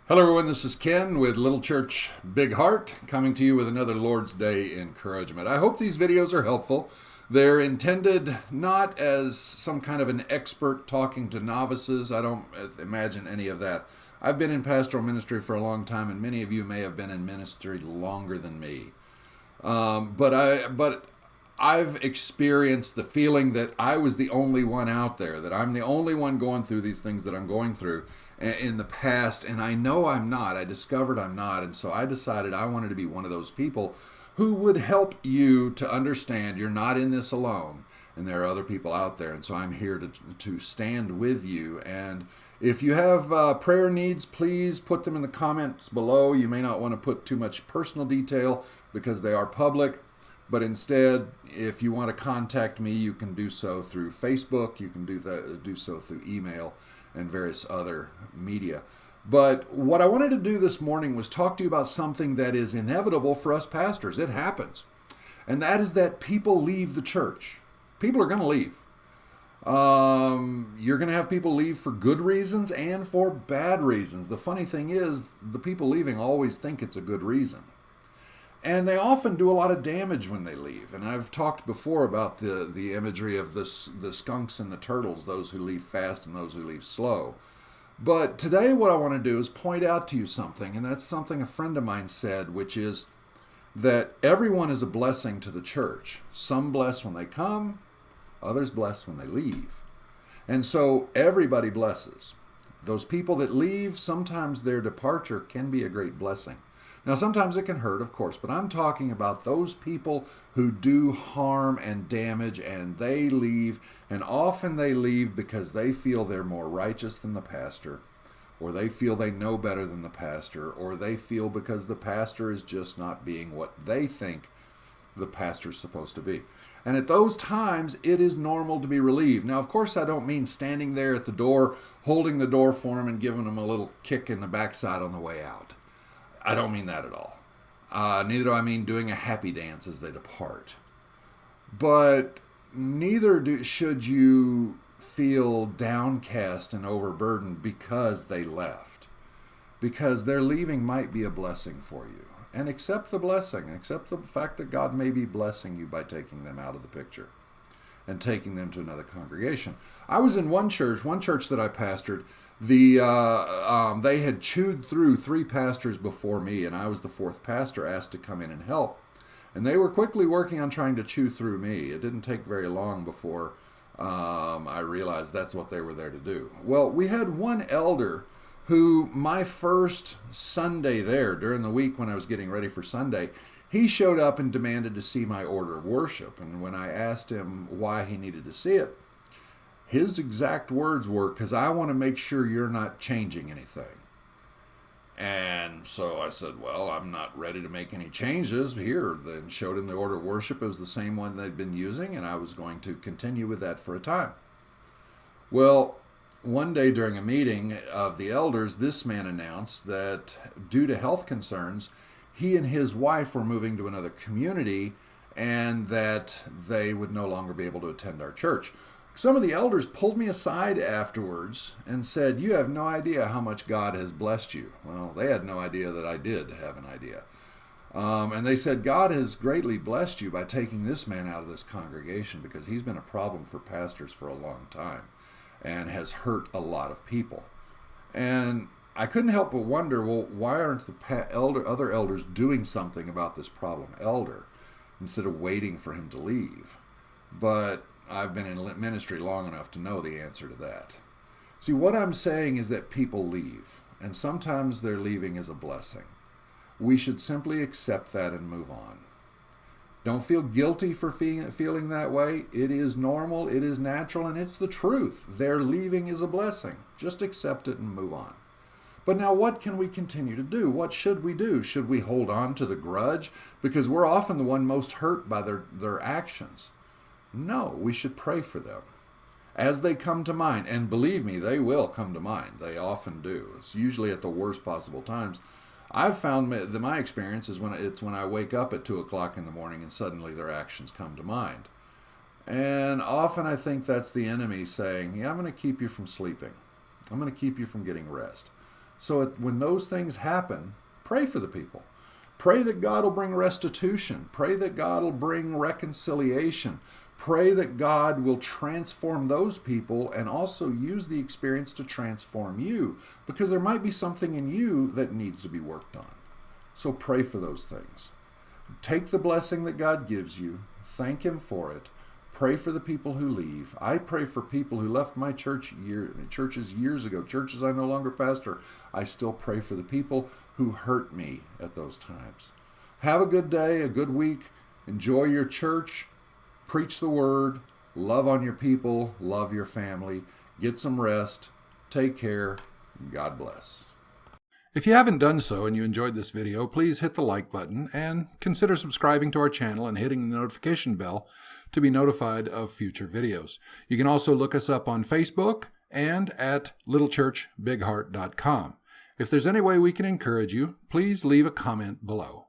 Hello, everyone. This is Ken with Little Church Big Heart, coming to you with another Lord's Day encouragement. I hope these videos are helpful. They're intended not as some kind of an expert talking to novices. I don't imagine any of that. I've been in pastoral ministry for a long time, and many of you may have been in ministry longer than me. But I've experienced the feeling that I was the only one out there, that I'm the only one going through these things that I'm going through in the past, and I know I'm not. I discovered I'm not, and so I decided I wanted to be one of those people who would help you to understand you're not in this alone, and there are other people out there, and so I'm here to stand with you. And if you have prayer needs, please put them in the comments below. You may not want to put too much personal detail because they are public, but instead, if you want to contact me, you can do so through Facebook, you can do so through email, and various other media. But what I wanted to do this morning was talk to you about something that is inevitable for us pastors. It happens. And that is that people leave the church. People are going to leave. You're going to have people leave for good reasons and for bad reasons. The funny thing is, the people leaving always think it's a good reason. And they often do a lot of damage when they leave. And I've talked before about the imagery of the skunks and the turtles, those who leave fast and those who leave slow. But today what I want to do is point out to you something, and that's something a friend of mine said, which is that everyone is a blessing to the church. Some bless when they come, others bless when they leave. And so everybody blesses. Those people that leave, sometimes their departure can be a great blessing. Now, sometimes it can hurt, of course, but I'm talking about those people who do harm and damage, and they leave, and often they leave because they feel they're more righteous than the pastor, or they feel they know better than the pastor, or they feel because the pastor is just not being what they think the pastor's supposed to be. And at those times, it is normal to be relieved. Now, of course, I don't mean standing there at the door, holding the door for them and giving them a little kick in the backside on the way out. I don't mean that at all. Neither do I mean doing a happy dance as they depart. But neither should you feel downcast and overburdened because they left. Because their leaving might be a blessing for you. And accept the blessing. Accept the fact that God may be blessing you by taking them out of the picture and taking them to another congregation. I was in one church that I pastored. They had chewed through 3 pastors before me, and I was the 4th pastor asked to come in and help. And they were quickly working on trying to chew through me. It didn't take very long before I realized that's what they were there to do. Well, we had one elder who, my first Sunday there, during the week when I was getting ready for Sunday, he showed up and demanded to see my order of worship. And when I asked him why he needed to see it, his exact words were, because I want to make sure you're not changing anything. And so I said, well, I'm not ready to make any changes here. Then showed him the order of worship. It was the same one they'd been using, and I was going to continue with that for a time. Well, one day during a meeting of the elders, this man announced that due to health concerns, he and his wife were moving to another community and that they would no longer be able to attend our church. Some of the elders pulled me aside afterwards and said, you have no idea how much God has blessed you. Well, they had no idea that I did have an idea. And they said, God has greatly blessed you by taking this man out of this congregation because he's been a problem for pastors for a long time and has hurt a lot of people. And I couldn't help but wonder, well, why aren't the other elders doing something about this problem elder instead of waiting for him to leave? But I've been in ministry long enough to know the answer to that. See, what I'm saying is that people leave, and sometimes their leaving is a blessing. We should simply accept that and move on. Don't feel guilty for feeling that way. It is normal, it is natural, and it's the truth. Their leaving is a blessing. Just accept it and move on. But now what can we continue to do? What should we do? Should we hold on to the grudge? Because we're often the one most hurt by their actions. No, we should pray for them as they come to mind. And believe me, they will come to mind. They often do. It's usually at the worst possible times. I've found that my experience is when I wake up at 2 o'clock in the morning and suddenly their actions come to mind. And often I think that's the enemy saying, yeah, I'm going to keep you from sleeping. I'm going to keep you from getting rest. So when those things happen, pray for the people. Pray that God will bring restitution. Pray that God will bring reconciliation. Pray that God will transform those people and also use the experience to transform you, because there might be something in you that needs to be worked on. So pray for those things. Take the blessing that God gives you. Thank Him for it. Pray for the people who leave. I pray for people who left my churches years ago, churches I no longer pastor. I still pray for the people who hurt me at those times. Have a good day, a good week. Enjoy your church. Preach the word. Love on your people. Love your family. Get some rest. Take care. God bless. If you haven't done so and you enjoyed this video, please hit the like button and consider subscribing to our channel and hitting the notification bell to be notified of future videos. You can also look us up on Facebook and at littlechurchbigheart.com. If there's any way we can encourage you, please leave a comment below.